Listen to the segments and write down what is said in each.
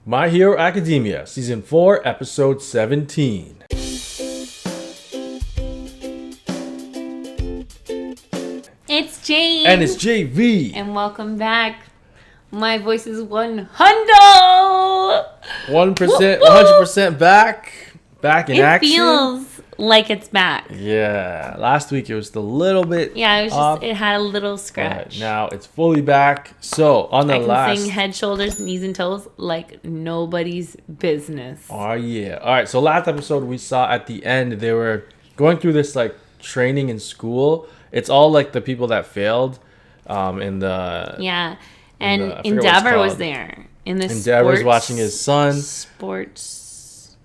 My Hero Academia, Season 4, Episode 17. It's Jane. And it's JV. And welcome back. My voice is 100%. 100% back. Back in action. It feels like it's back. Yeah. Last week it was a little bit Yeah, it was off, just, it had a little scratch. now it's fully back. So on the I can last... sing head, shoulders, knees, and toes like nobody's business. Oh, yeah. All right. So last episode we saw at the end, they were going through this like training in school. It's all like the people that failed in the... Yeah. And I forget what it's Endeavor was called. there. In this Endeavor's watching his son. It's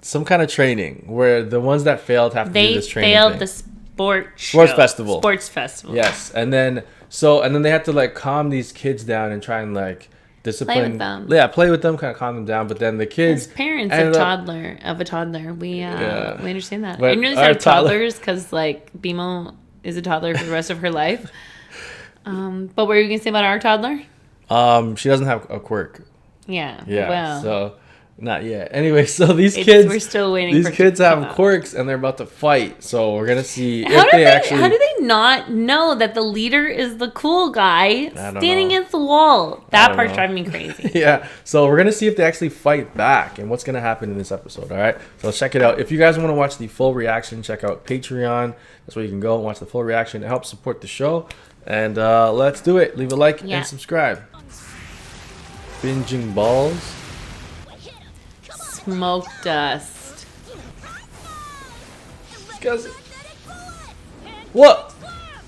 some kind of training where the ones that failed have to do this training. They failed thing. the sports festival. Sports festival. Yes, and then they had to like calm these kids down and try and like discipline. Play with them. Yeah, play with them, kind of calm them down. But then the kids, as parents of a toddler, we understand that. But I know they toddlers because like BMO is a toddler for the rest of her life. But what were you gonna say about our toddler? She doesn't have a quirk. Yeah. Yeah. Well, so not yet. Anyway, so these kids, we're still waiting. These kids have quirks and they're about to fight. So we're gonna see how do they not know that the leader is the cool guy standing against the wall? That part's driving me crazy. Yeah. So we're gonna see if they actually fight back and what's gonna happen in this episode. All right. So let's check it out. If you guys want to watch the full reaction, check out Patreon. That's where you can go and watch the full reaction. It helps support the show. And let's do it. Leave a like and subscribe. Binging balls. Smoke dust. What?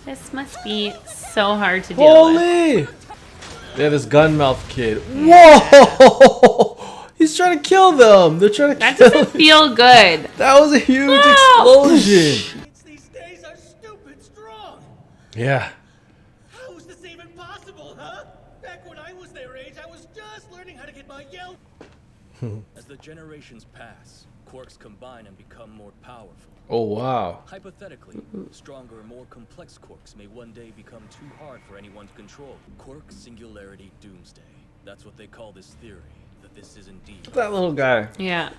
This must be so hard to deal Holy! with. Yeah, this gun mouth kid. Whoa! He's trying to kill them. They're trying to That kill doesn't him. feel good. That was a huge explosion. These days are stupid strong. Yeah. How is this even possible, huh? Back when I was their age, I was just learning how to get my yell. As the generations pass, quirks combine and become more powerful. Oh, wow. Hypothetically, stronger and more complex quirks may one day become too hard for anyone to control. Quirk Singularity Doomsday. That's what they call this theory, that this is indeed... That little guy. Yeah.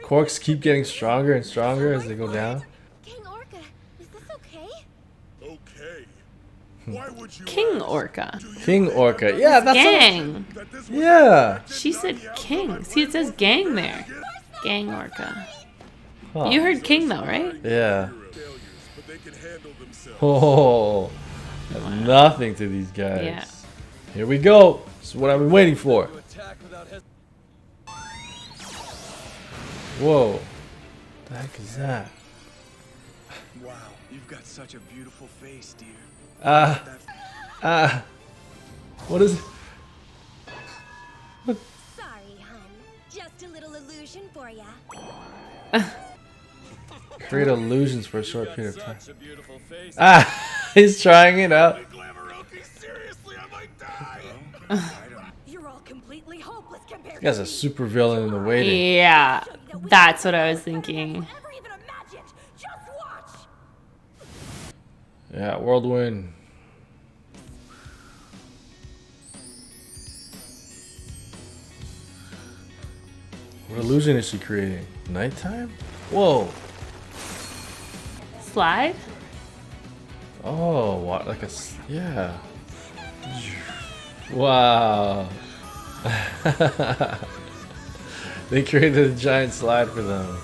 Quirks keep getting stronger and stronger as they go down. King Orca, is this okay? Okay. Why would you King Orca. King Orca. Yeah, that's Gang. Yeah. She said king. See, it says gang there. Gang Orca. Huh. You heard king though, right? Yeah. but they can handle themselves. Oh, that's nothing to these guys. Yeah. Here we go. This is what I've been waiting for. Whoa. What the heck is that? Wow, you've got such a beautiful face, dear. What is it? Sorry, hun. Just a little illusion for ya. Create illusions for a short period of time. He's trying it out. Seriously, I might die. You're all completely hopeless compared He has a super villain in the waiting. Yeah. That's what I was thinking. Never even imagined. Just watch. Yeah, whirlwind. What illusion is she creating? Nighttime? Whoa. Slide? Oh, what? Like yeah. Wow. They created a giant slide for them.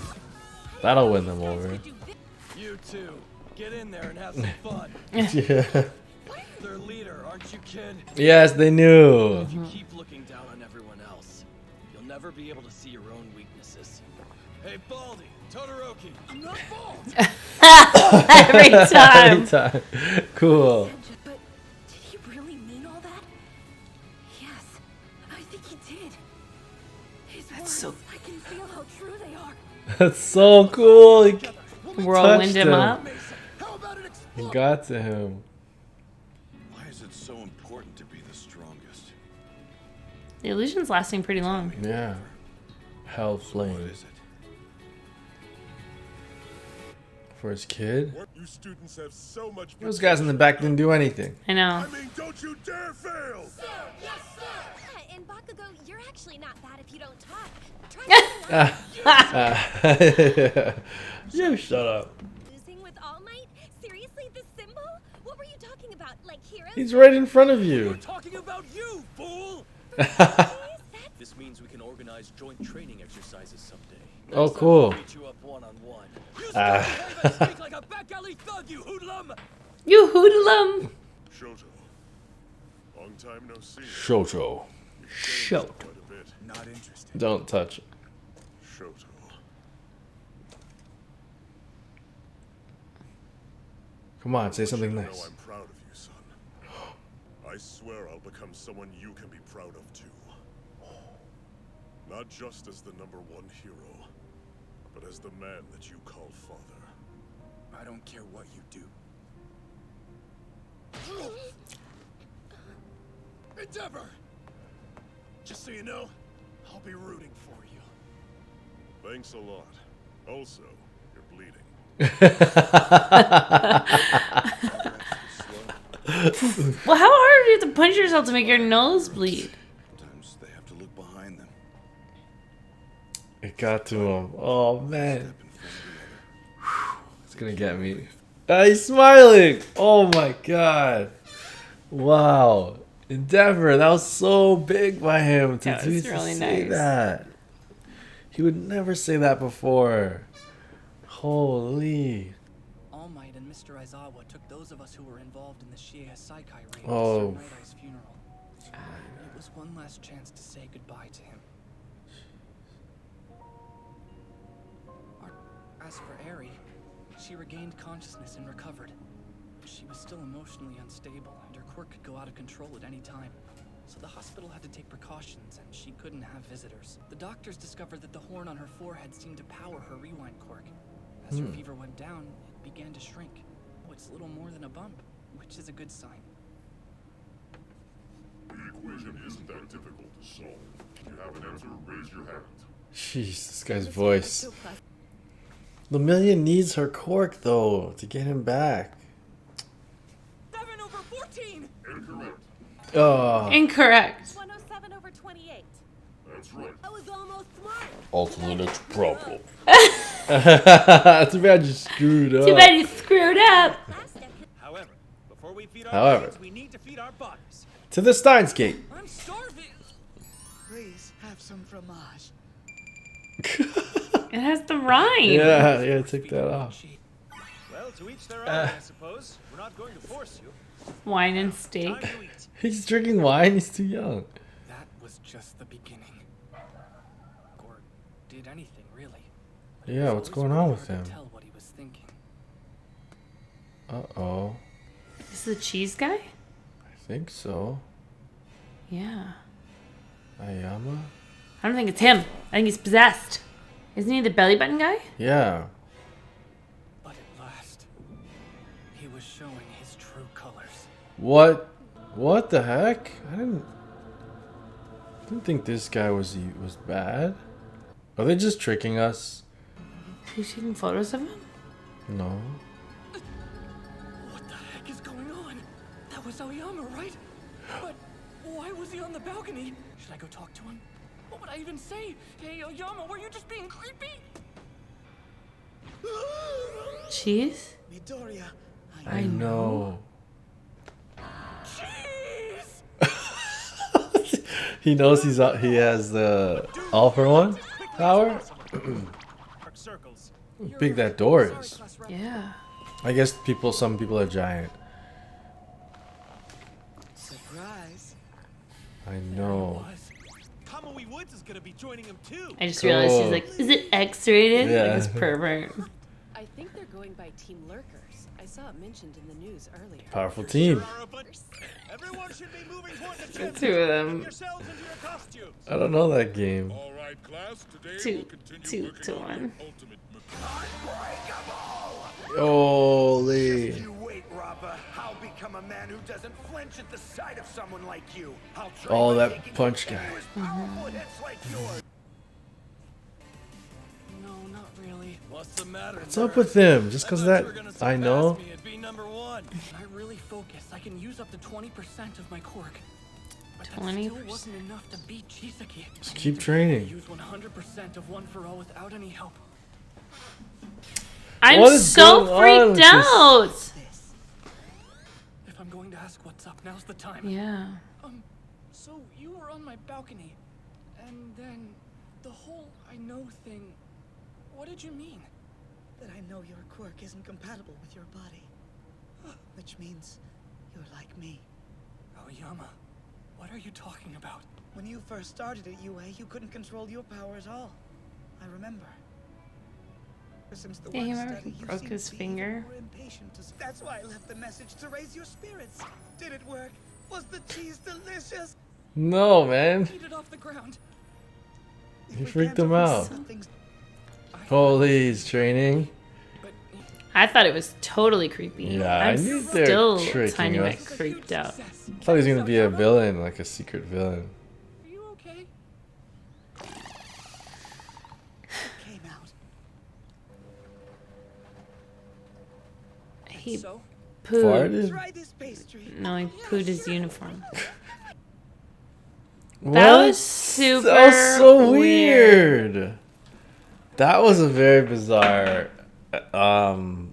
That'll win them over. You two, get in there and have some fun. Yeah. Their leader, aren't you, kid? Yes, they knew. If you keep looking down on everyone else, you'll never be able to see your own weaknesses. Hey, Baldy, Todoroki, I'm not bald. Every time. Every time. Cool. But did he really mean all that? Yes, I think he did. His words, so- I can feel how true they are. That's so cool. He Whirlwind touched him up. He got to him. Why is it so important to be the strongest? The illusion's lasting pretty long. Yeah. Hell flame. What is it? For his kid? You students have so much. Those guys in the back didn't do anything. I know. I mean, don't you dare fail! Sir, yes, sir. Hugo, you're actually not bad if you don't talk. Try You shut up. losing with All Might? Seriously, this symbol? What were you talking about? Like heroes? He's right in front of We're you. talking about you, fool! This means we can organize joint training exercises someday. Oh, Next time cool. I'll beat you up one-on-one. You still behave and speak like a back alley thug, you hoodlum! You hoodlum. Shoto. Long time no see. Shoto. Shout. Quite a bit. Not interested. Don't touch it. Shoto. Come on, say something You know nice. I'm proud of you, son. I swear I'll become someone you can be proud of too. Not just as the #1 hero, but as the man that you call father. I don't care what you do. Endeavor! Just so you know, I'll be rooting for you. Thanks a lot. Also, you're bleeding. Well, how hard do you have to punch yourself to make your nose bleed? Sometimes they have to look behind them. It got to him. Oh man, Step in front of the other. it's gonna get me. He's smiling. Oh my god. Wow. Endeavor, that was so big by him to That do was to really say nice. that. He would never say that before. Holy. All Might and Mr. Aizawa took those of us who were involved in the Shiei Saikai raid Oh. to Sir Night Eye's funeral. It was one last chance to say goodbye to him. As for Eri, she regained consciousness and recovered. She was still emotionally unstable, and her quirk could go out of control at any time. So the hospital had to take precautions, and she couldn't have visitors. The doctors discovered that the horn on her forehead seemed to power her rewind quirk. As her fever went down, it began to shrink. Oh, it's little more than a bump, which is a good sign. The equation isn't that difficult to solve. If you have an answer, raise your hand. Jeez, this guy's voice. Lemillion needs her cork though to get him back. 7/14! Incorrect. Oh, Incorrect. 107/28. That's right. I was almost smart. ultimate problem. Too bad you screwed up. Too bad you screwed up. Last step. However, before we feed our However. minds, we need to feed our bodies. To the Steins Gate. I'm starving! Please have some fromage. It has the rhyme. Yeah, take that off. Well, to each their own, I suppose. We're not going to force you. Wine and Time steak. to eat. He's drinking wine. He's too young. That was just the beginning. Or did anything, really. But it Yeah, was what's always going on really with hard him? to tell what he was thinking. Uh-oh. Is this the cheese guy? I think so. Yeah. Ayama? I don't think it's him. I think he's possessed. Isn't he the belly button guy? Yeah. But at last, he was showing his true colors. What? What the heck? I didn't think this guy was bad. Are they just tricking us? Are you taking photos of him? No. What the heck is going on? That was Aoyama, right? But why was he on the balcony? Should I go talk to him? What would I even say? Hey, Aoyama, were you just being creepy? Cheese? Midoriya, I know. Jeez! He knows he has the all for one power. Dark circles. How big that door is. Yeah. I guess some people are giant. Surprise. I know. Kamui Woods is gonna be joining him too. I just realized he's Cool. like, is it X-rated? Yeah. Like this pervert. I think they're going by Team Lurkers. I saw it mentioned in the news earlier. Powerful team. There are a bunch- Everyone should be moving toward the gym. Two of Get them. yourselves into your costumes. I don't know that game. All right, class. Today Two- we'll continue two working to on one. your ultimate Holy. You wait, Rappa. I'll become a man who doesn't flinch at the sight of someone like you. I'll train Oh, by that taking punch continuous guy. powerful hits like yours. No, not really. What's the matter? What's up with him? Just because that I know. Me and be number one. If I really focus, I can use up to 20% of my quirk. But that 20%. still wasn't enough to beat Chisaki. Just keep training. Use 100% of One for All without any help. I'm What is so going on freaked with this? out. If I'm going to ask what's up, now's the time. Yeah. So you were on my balcony, and then the whole I know thing. What did you mean? That I know your quirk isn't compatible with your body. Which means you're like me. Aoyama, what are you talking about? When you first started at UA, you couldn't control your power at all. I remember. Ever since the Yeah, he work remember study, he you broke seem his to be finger. more impatient to- That's why I left the message to raise your spirits. Did it work? Was the cheese delicious? No, man. Eat it off the ground. If You we freaked can't him out. overcome things- Police training. But I thought it was totally creepy. Yeah, I I'm knew they were still tricking tiny bit us. freaked out. I thought he was gonna be a villain, like a secret villain. Are you okay? It came out. He So? pooed. Farted? Try this pastry. No, he pooed his uniform. What? That was super That was so weird. weird. That was a very bizarre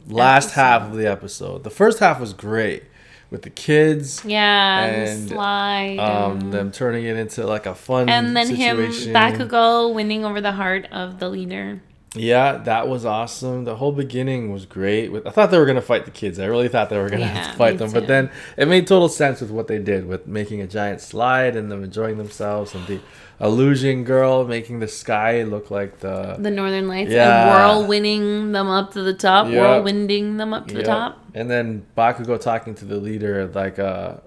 last half of the episode. The first half was great with the kids. Yeah, And, the slide. Them turning it into like a fun and then situation. him, Bakugo, winning over the heart of the leader. Yeah, that was awesome. The whole beginning was great. I thought they were gonna fight the kids. I really thought they were gonna have Yeah, to fight me them. too. But then it made total sense with what they did with making a giant slide and them enjoying themselves, and the illusion girl making the sky look like the Northern Lights. Yeah. And whirlwinding them up to the top. Yep. Whirlwinding them up to the Yep. top. And then Bakugo talking to the leader like a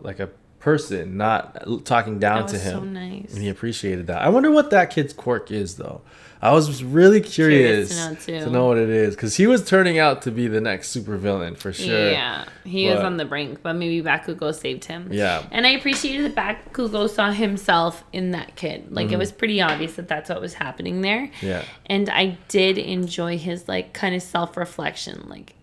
person, not talking down That to was him. so nice. And he appreciated that. I wonder what that kid's quirk is, though. I was really curious Curious to know, too. to know what it is, because he was turning out to be the next supervillain for sure. Yeah, he was But- on the brink, but maybe Bakugo saved him. Yeah. And I appreciated that Bakugo saw himself in that kid. Like, Mm-hmm. it was pretty obvious that that's what was happening there. Yeah. And I did enjoy his, like, kind of self-reflection. Like,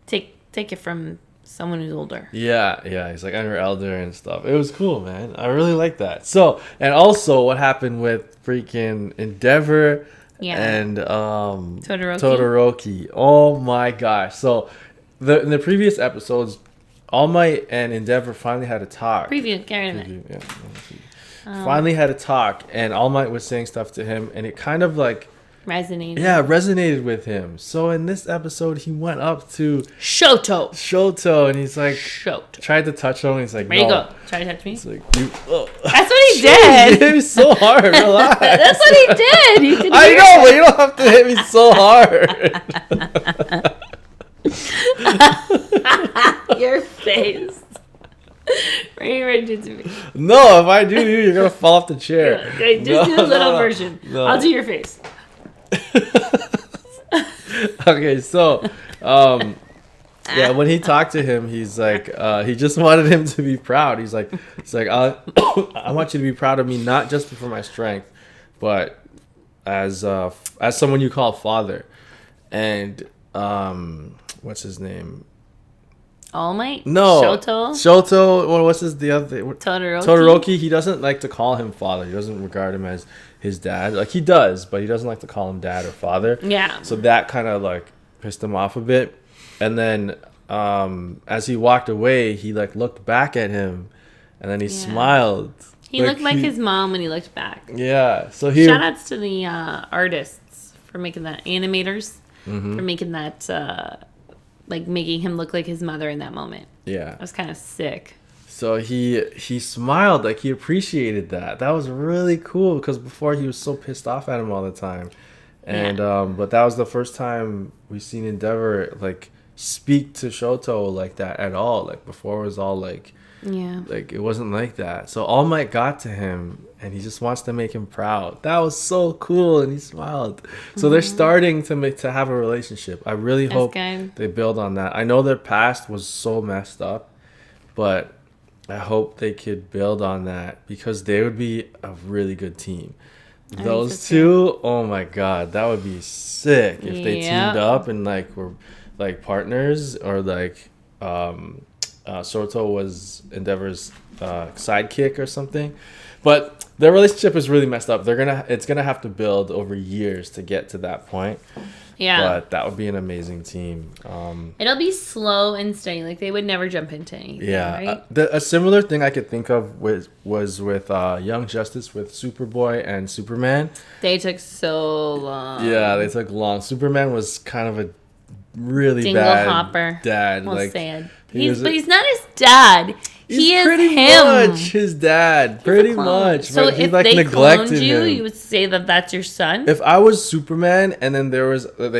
take it from someone who's older. Yeah. He's like, I'm your elder and stuff. It was cool, man. I really like that. So, and also what happened with freaking Endeavor Yeah. and Todoroki. Oh my gosh. So, in the previous episodes, All Might and Endeavor finally had a talk. Preview, Karen. Preview, yeah. Finally had a talk, and All Might was saying stuff to him, and it kind of like, Resonated. resonated with him. So in this episode, he went up to Shoto. Shoto, and he's like, Shoto. tried to touch him, and he's like, There you no. go. Try to touch me. It's like, dude, oh. That's what he He did. hit me so hard. Relax. That's what he did. You could I hear know, but you don't have to hit me so hard. your face. Bring it right into me. No, if I do you, you're gonna fall off the chair. Okay, just do a little no. version. No. I'll do your face. Okay, so yeah, when he talked to him, he's like he just wanted him to be proud. He's like I want you to be proud of me, not just for my strength, but as someone you call father. And what's his name? All Might? No, Shoto? Well, what's the other thing? Todoroki? Todoroki. He doesn't like to call him father. He doesn't regard him as his dad. Like, he does, but he doesn't like to call him dad or father. Yeah. So that kind of like pissed him off a bit. And then as he walked away, he like looked back at him, and then he smiled. He looked like his mom when he looked back. Yeah. So he. Shout outs to the artists for making that, animators, for making that, like making him look like his mother in that moment. Yeah. That was kind of sick. So he smiled, like he appreciated that. That was really cool, because before he was so pissed off at him all the time. And but that was the first time we seen Endeavor like speak to Shoto like that at all. Like, before it was all like it wasn't like that. So All Might got to him, and he just wants to make him proud. That was so cool, and he smiled. So they're starting to have a relationship. I really hope they build on that. I know their past was so messed up, but I hope they could build on that, because they would be a really good team. Those two, oh my god, that would be sick if they teamed up and like were like partners, or like Shoto was Endeavor's sidekick or something. But their relationship is really messed up. It's gonna have to build over years to get to that point. Yeah. But that would be an amazing team. It'll be slow and steady. Like, they would never jump into anything, Yeah. right? A similar thing I could think of was with Young Justice with Superboy and Superman. They took so long. Yeah, they took long. Superman was kind of a really Dingle bad Hopper. dad. Well, Like, sad. but He's not his dad. He is pretty him. much his dad. Pretty much. So But he, if like, they neglected cloned you, him. you would say that that's your son? If I was Superman and then they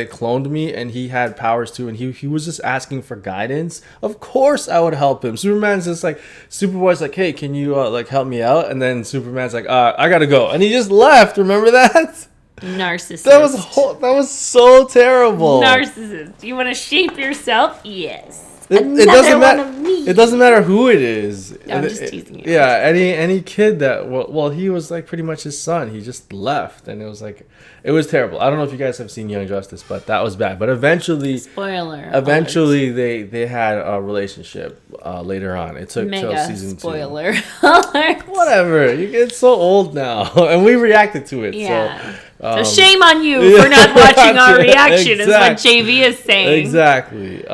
cloned me and he had powers too and he was just asking for guidance, of course I would help him. Superman's just like, Superboy's like, hey, can you like help me out? And then Superman's like, I gotta go, and he just left. Remember that? Narcissist. That was so terrible. Narcissist. You want to shape yourself? Yes. It doesn't matter. One of me. It doesn't matter who it is. No, I'm just teasing you. Yeah, any kid that well, he was like pretty much his son. He just left, and it was terrible. I don't know if you guys have seen Young Justice, but that was bad. But eventually, Spoiler. they had a relationship later on. It took till Mega season spoiler. 2. Whatever. You get so old now, and we reacted to it. Yeah. So shame on you for not watching our reaction. Is what JV is saying. Exactly.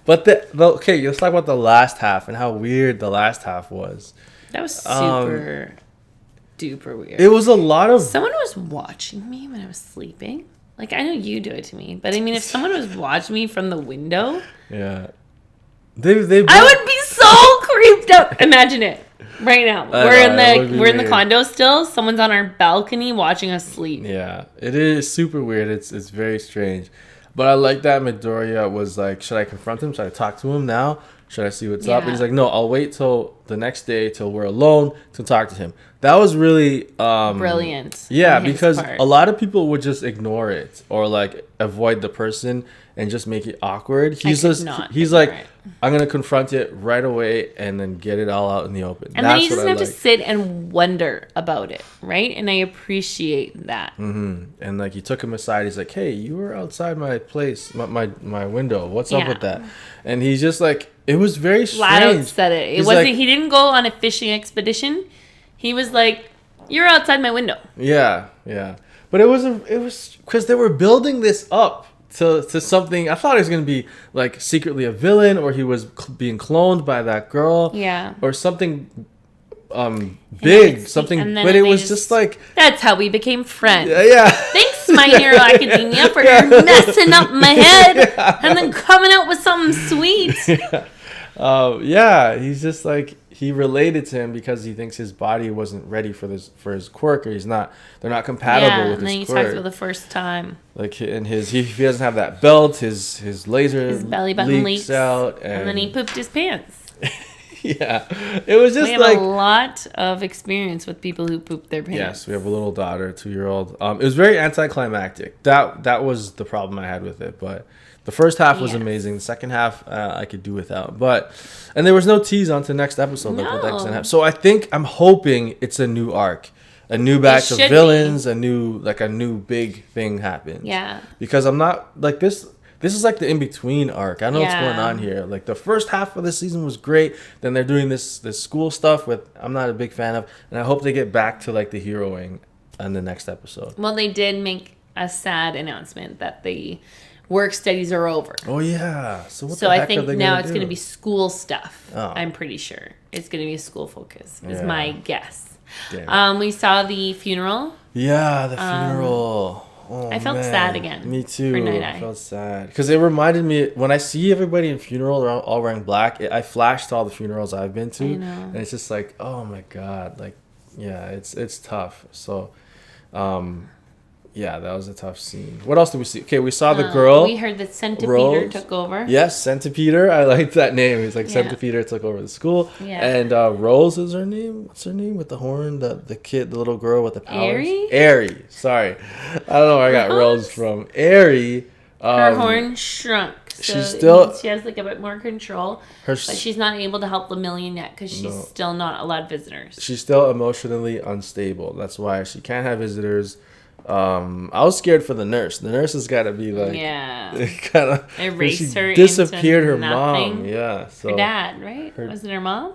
But okay, let's talk about the last half and how weird the last half was. That was super duper weird. It was a lot of... Someone was watching me when I was sleeping. Like, I know you do it to me, but I mean, if someone was watching me from the window... Yeah. I would be so creeped out. Imagine it. Right now. We're in the condo still. Someone's on our balcony watching us sleep. Yeah. It is super weird. It's very strange. But I like that Midoriya was like, should I confront him? Should I talk to him now? Should I see what's up? And he's like, no, I'll wait till the next day till we're alone to talk to him. That was really brilliant. Yeah, because a lot of people would just ignore it or like avoid the person and just make it awkward. He's like, I'm gonna confront it right away and then get it all out in the open. And then he doesn't have to sit and wonder about it, right? And I appreciate that. Mm-hmm. And like, he took him aside. He's like, hey, you were outside my place, my window. What's up with that? And he's just like, it was very strange. Flat out said it. It wasn't. Like, he didn't go on a fishing expedition. He was like, you're outside my window. Yeah, yeah. But it was because they were building this up to something. I thought he was going to be like secretly a villain, or he was being cloned by that girl. Yeah. Or something big, something. But it was just like, that's how we became friends. Yeah. Thanks, My Hero Academia, for messing up my head and then coming out with something sweet. Yeah. He's just like, he related to him because he thinks his body wasn't ready for his quirk, or they're not compatible with his quirk. And then he talks about the first time. Like, and he doesn't have that belt, his laser, his belly button leaks out, and then he pooped his pants. Yeah, it was just we have a lot of experience with people who poop their pants. Yes, we have a little daughter, a 2-year-old. It was very anticlimactic. That was the problem I had with it. But the first half was amazing. The second half I could do without. And there was no tease on to the next episode. No. Like the next half. So I'm hoping it's a new arc, a new batch of villains, a new big thing happens. Yeah. Because I'm not like this. This is like the in-between arc. I know what's going on here. Like, the first half of the season was great. Then they're doing this school stuff with I'm not a big fan of. And I hope they get back to like the heroing in the next episode. Well, they did make a sad announcement that the work studies are over. Oh, yeah. So I think now it's going to be school stuff. Oh. I'm pretty sure. It's going to be a school focus is my guess. Damn. We saw the funeral. Yeah, the funeral. Oh, I felt sad again. Me too. For Night I felt sad because it reminded me when I see everybody in funeral, they're all wearing black. I flashed to all the funerals I've been to, and it's just like, oh my god, like, yeah, it's tough. So, yeah, that was a tough scene. What else did we see? Okay, we saw the girl. We heard that Centipede took over. Yes, Centipede. I liked that name. He's like, Centipede took over the school. Yeah. And Rose is her name. What's her name with the horn? The kid, the little girl with the powers. Airy. Sorry, I don't know where I got Rose from. Airy. Her horn shrunk. So she has like a bit more control, but she's not able to help the million yet because she's still not allowed visitors. She's still emotionally unstable. That's why she can't have visitors. I was scared for the nurse. The nurse has got to be like, kind of erase her. Disappeared into her nothing. mom. Yeah, so her dad, right? Was it her mom?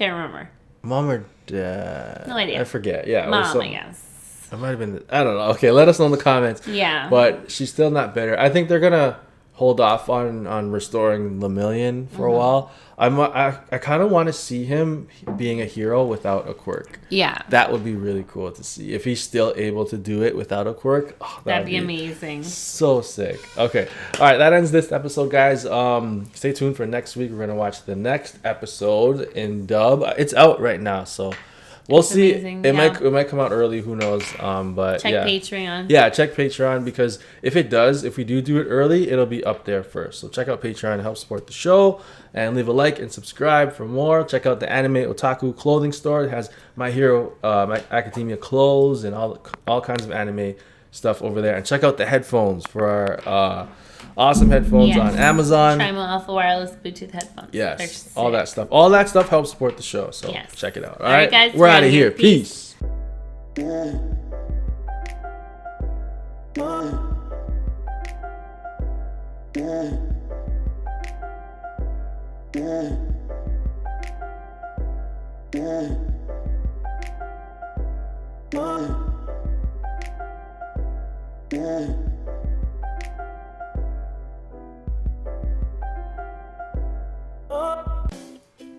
Can't remember. Mom or dad? No idea. I forget. Yeah. Mom, I guess. It might have been. I don't know. Okay, let us know in the comments. Yeah. But she's still not better. I think they're gonna hold off on restoring Lemillion for a while. I kind of want to see him being a hero without a quirk. Yeah. That would be really cool to see. If he's still able to do it without a quirk, that'd be amazing. So sick. Okay. All right, that ends this episode, guys. Stay tuned for next week. We're going to watch the next episode in dub. It's out right now, so we'll see. Amazing. It might come out early, who knows. But check yeah. Patreon. Yeah, check Patreon, because if we do it early, it'll be up there first. So check out Patreon to help support the show, and leave a like and subscribe for more. Check out the Anime Otaku clothing store. It has My Hero Academia clothes and all kinds of anime stuff over there. And check out the headphones for our awesome headphones on Amazon. Trimo Alpha Wireless Bluetooth headphones. Yes, all that stuff. All that stuff helps support the show. So check it out. All right, guys, we're out of here. Peace.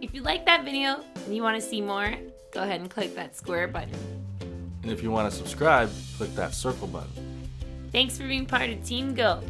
If you like that video and you want to see more, go ahead and click that square button. And if you want to subscribe, click that circle button. Thanks for being part of Team Go.